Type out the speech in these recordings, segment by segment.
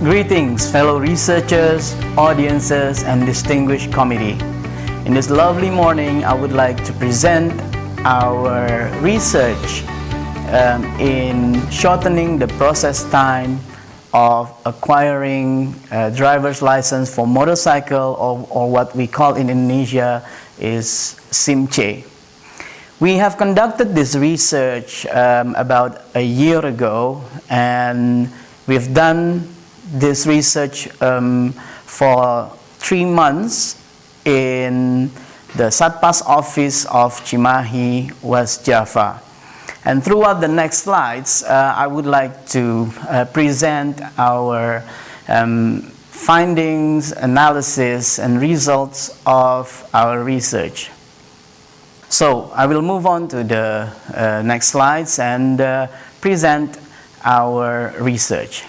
Greetings, fellow researchers, audiences, and distinguished committee. In this lovely morning, I would like to present our research in shortening the process time of acquiring a driver's license for motorcycle, or what we call in Indonesia is SIM2. We have conducted this research about a year ago, and we've done this research for 3 months in the Satpas office of Cimahi, West Java. And throughout the next slides, I would like to present our findings, analysis, and results of our research. So I will move on to the next slides and present our research.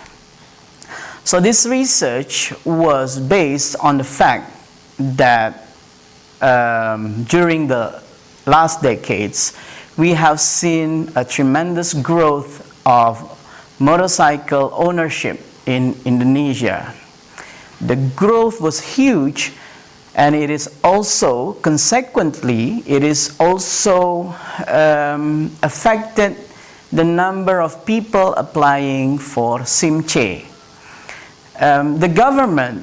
So this research was based on the fact that during the last decades, we have seen a tremendous growth of motorcycle ownership in Indonesia. The growth was huge, and it is also, consequently, it is also affected the number of people applying for SIM2. The government,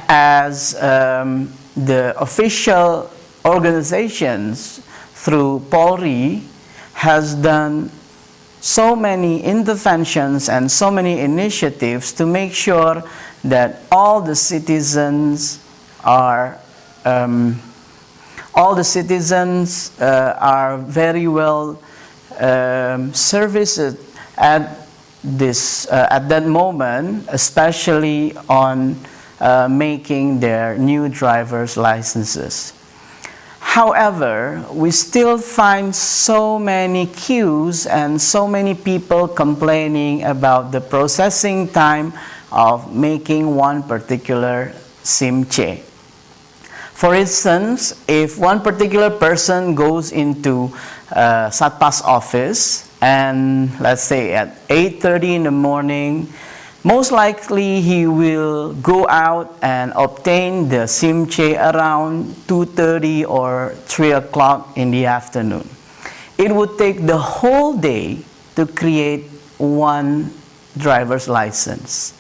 as the official organizations through Polri, has done so many interventions and so many initiatives to make sure that all the citizens are very well serviced at that moment, especially on making their new driver's licenses. However, we still find so many queues and so many people complaining about the processing time of making one particular SIM2. For instance, if one particular person goes into Satpas office, and let's say at 8:30 in the morning, most likely he will go out and obtain the SIM2 around 2:30 or 3 o'clock in the afternoon. It would take the whole day to create one driver's license.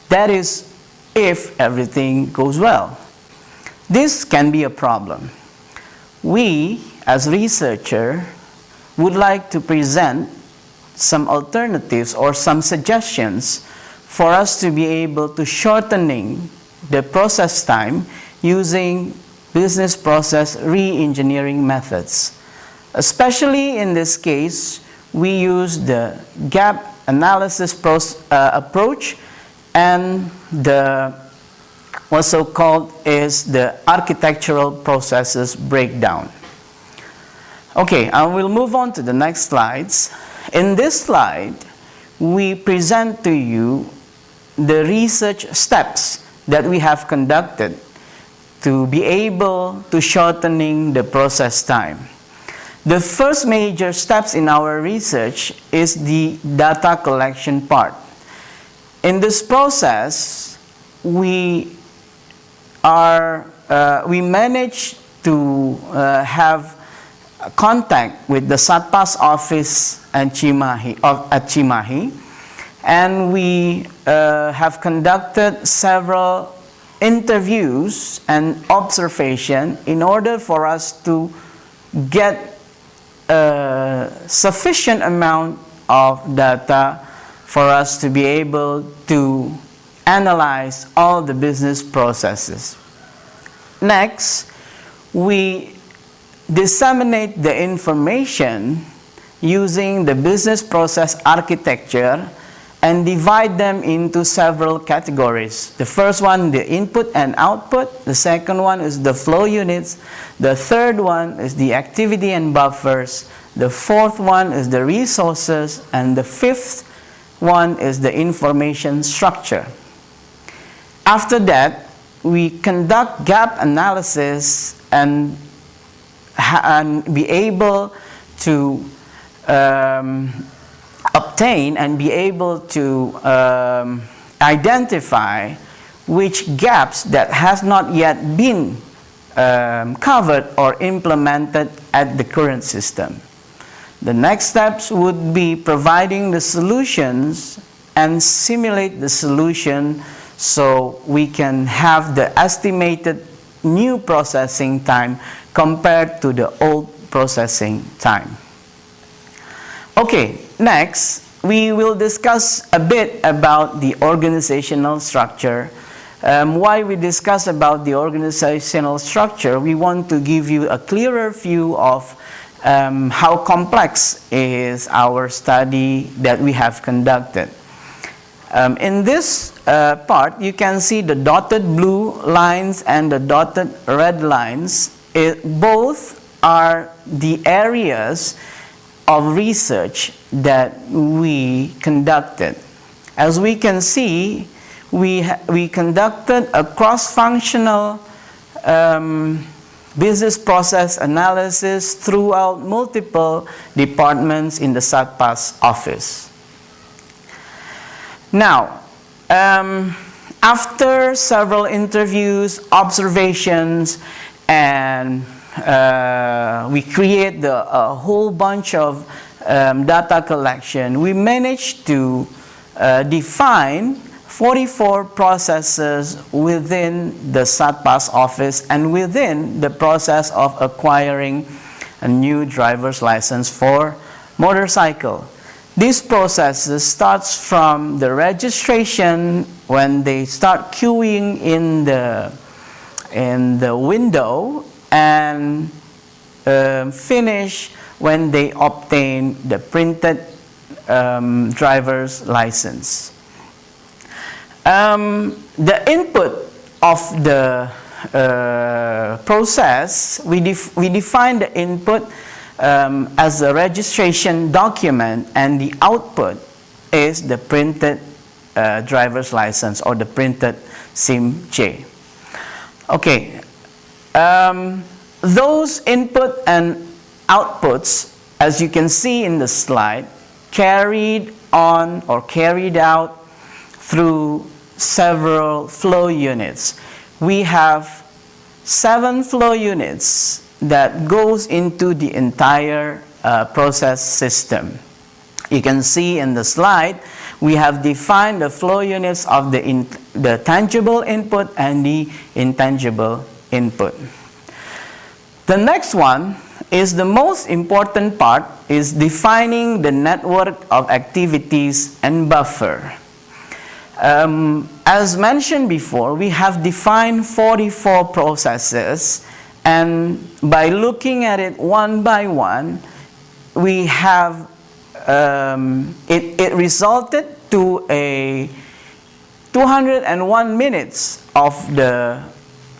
That is, if everything goes well. This can be a problem. We, as researchers, would like to present some alternatives or some suggestions for us to be able to shortening the process time using business process re-engineering methods. Especially in this case, we use the gap analysis approach, and the also called is the architectural processes breakdown. Okay, I will move on to the next slides. In this slide, we present to you the research steps that we have conducted to be able to shortening the process time. The first major steps in our research is the data collection part. In this process, we managed to have contact with the Satpas office and at Cimahi, and we have conducted several interviews and observation in order for us to get a sufficient amount of data for us to be able to analyze all the business processes. Next, we disseminate the information using the business process architecture and divide them into several categories. The first one, the input and output. The second one is the flow units. The third one is the activity and buffers. The fourth one is the resources. And the fifth one is the information structure. After that, we conduct gap analysis and be able to obtain and be able to identify which gaps that has not yet been covered or implemented at the current system. The next steps would be providing the solutions and simulate the solution so we can have the estimated new processing time compared to the old processing time. Okay, next we will discuss a bit about the organizational structure. Why we discuss about the organizational structure, we want to give you a clearer view of how complex is our study that we have conducted. In this part, you can see the dotted blue lines and the dotted red lines. Both are the areas of research that we conducted. As we can see, we conducted a cross-functional business process analysis throughout multiple departments in the SATPAS office. Now, after several interviews, observations, and we create a whole bunch of data collection, we managed to define 44 processes within the SATPAS office and within the process of acquiring a new driver's license for motorcycle. These processes starts from the registration when they start queuing in the window and finish when they obtain the printed driver's license. The input of the process, we define the input as a registration document, and the output is the printed driver's license or the printed SIM2. Okay, those input and outputs, as you can see in the slide, carried on or carried out through several flow units. We have 7 flow units that goes into the entire process system. You can see in the slide, we have defined the flow units of the tangible input and the intangible input. The next one is the most important part, is defining the network of activities and buffer. As mentioned before, we have defined 44 processes, and by looking at it one by one, we have it resulted to a 201 minutes of the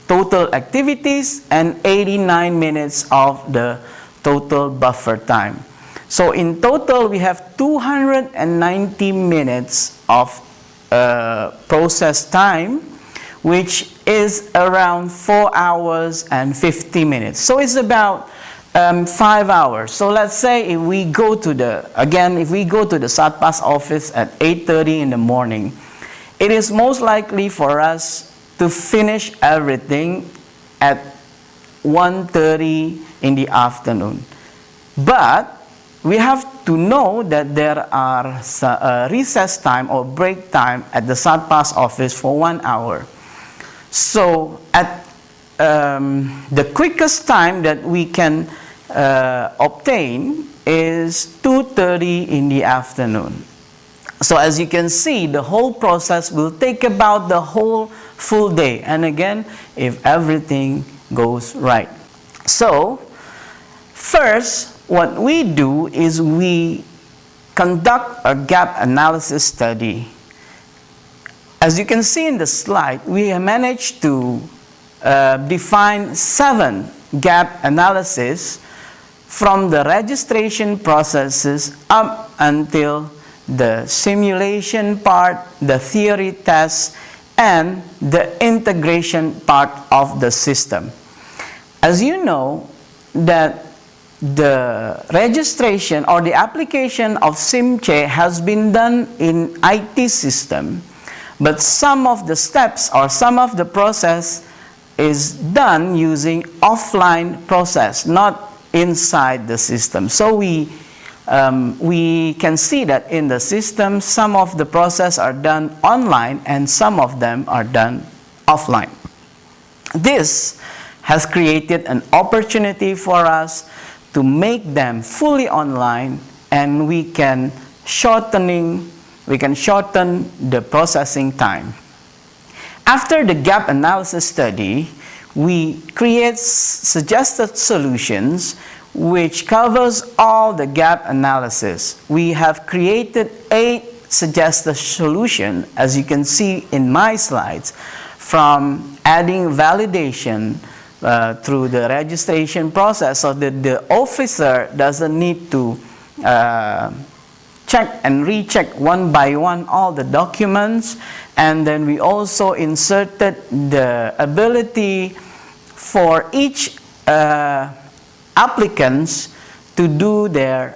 total activities and 89 minutes of the total buffer time. So in total, we have 290 minutes of process time, which is around 4 hours and 50 minutes. So it's about 5 hours. So let's say if we go to the SATPAS office at 8:30 in the morning, it is most likely for us to finish everything at 1:30 in the afternoon. But we have to know that there are recess time or break time at the SATPAS office for 1 hour. So at the quickest time that we can obtain is 2:30 in the afternoon. So as you can see, the whole process will take about the whole full day, and again, if everything goes right. So first, what we do is we conduct a gap analysis study. As you can see in the slide, we have managed to define 7 gap analysis from the registration processes up until the simulation part, the theory test, and the integration part of the system. As you know, that the registration or the application of SIM2 has been done in IT system, but some of the steps or some of the process is done using offline process, not inside the system. So we can see that in the system, some of the process are done online and some of them are done offline. This has created an opportunity for us to make them fully online, and we can shorten the processing time. After the gap analysis study, we create suggested solutions which covers all the gap analysis. We have created 8 suggested solutions, as you can see in my slides, from adding validation through the registration process, so that the officer doesn't need to check and recheck one by one all the documents. And then we also inserted the ability for each applicants to do their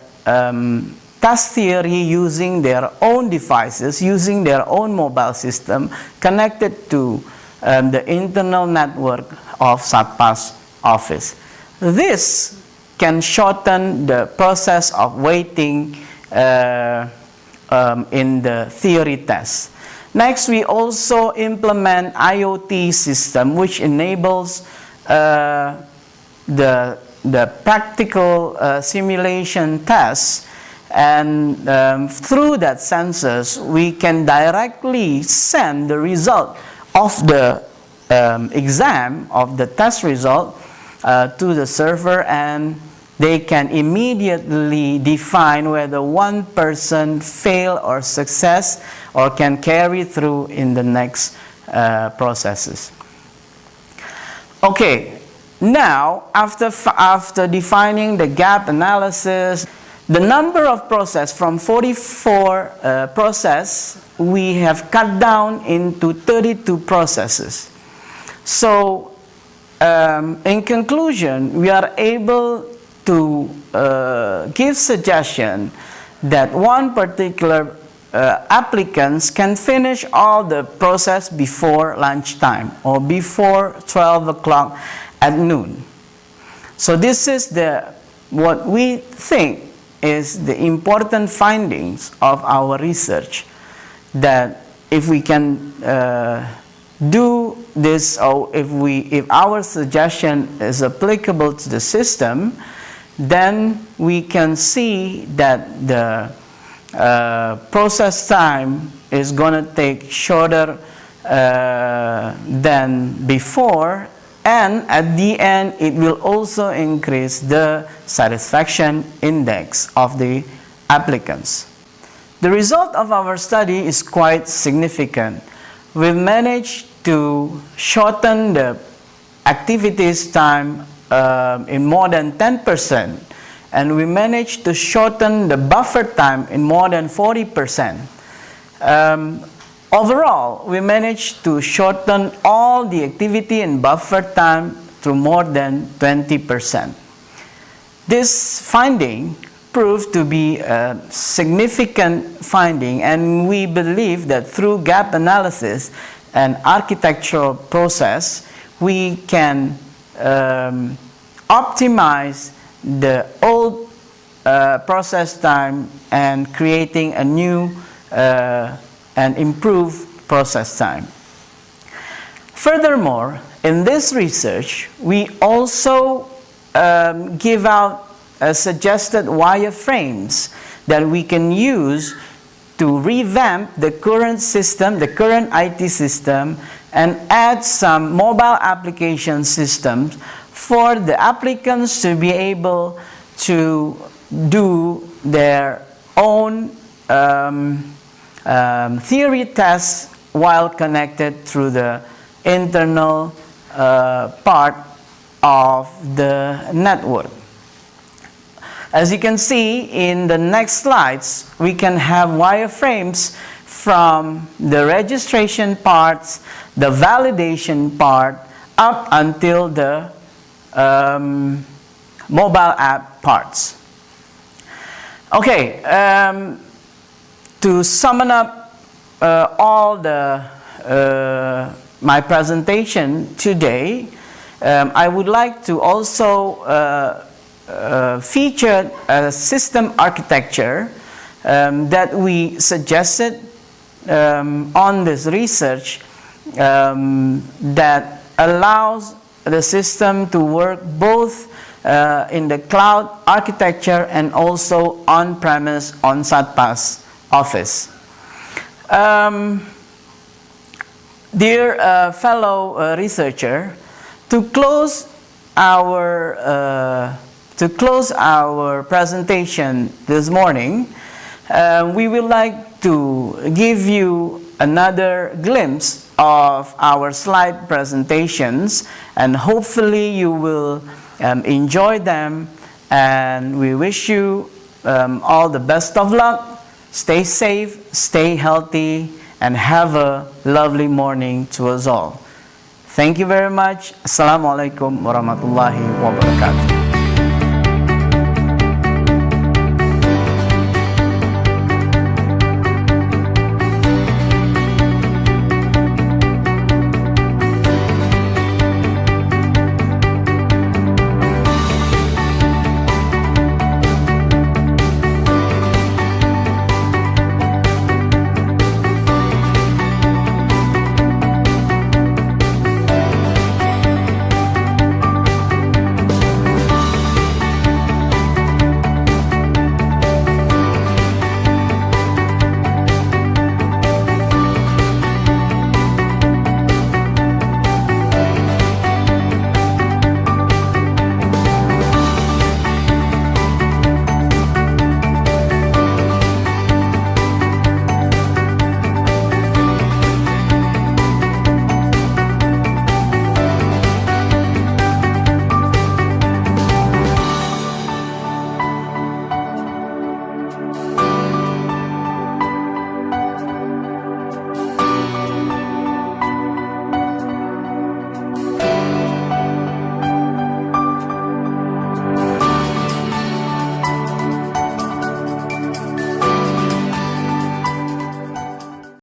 test theory using their own devices, using their own mobile system connected to the internal network of SATPA's office. This can shorten the process of waiting in the theory test. Next, we also implement IoT system, which enables the practical simulation tests, and through that sensors we can directly send the result of the exam, of the test result, to the server, and they can immediately define whether one person failed or success or can carry through in the next processes. Okay, now after defining the gap analysis, the number of process from 44 process we have cut down into 32 processes. So in conclusion, we are able to give suggestion that one particular applicants can finish all the process before lunchtime or before 12 o'clock at noon. So this is what we think is the important findings of our research, that if we can do this, or if our suggestion is applicable to the system, then we can see that the process time is going to take shorter than before, and at the end it will also increase the satisfaction index of the applicants. The result of our study is quite significant. We've managed to shorten the activities time in more than 10%, and we managed to shorten the buffer time in more than 40%. Overall, we managed to shorten all the activity and buffer time to more than 20%. This finding proved to be a significant finding, and we believe that through gap analysis and architectural process, we can optimize the old process time and creating a new and improved process time. Furthermore, in this research, we also give out suggested wireframes that we can use to revamp the current system, the current IT system, and add some mobile application systems for the applicants to be able to do their own theory tests while connected through the internal part of the network. As you can see in the next slides, we can have wireframes from the registration parts, the validation part, up until the mobile app parts. Okay, to sum up all my presentation today, I would like to also feature a system architecture that we suggested on this research that allows the system to work both in the cloud architecture and also on-premise on SATPAS office. Dear fellow researcher, to close our presentation this morning, we would like to give you another glimpse of our slide presentations, and hopefully you will enjoy them, and we wish you all the best of luck. Stay safe, stay healthy, and have a lovely morning to us all. Thank you very much. Assalamualaikum warahmatullahi wabarakatuh.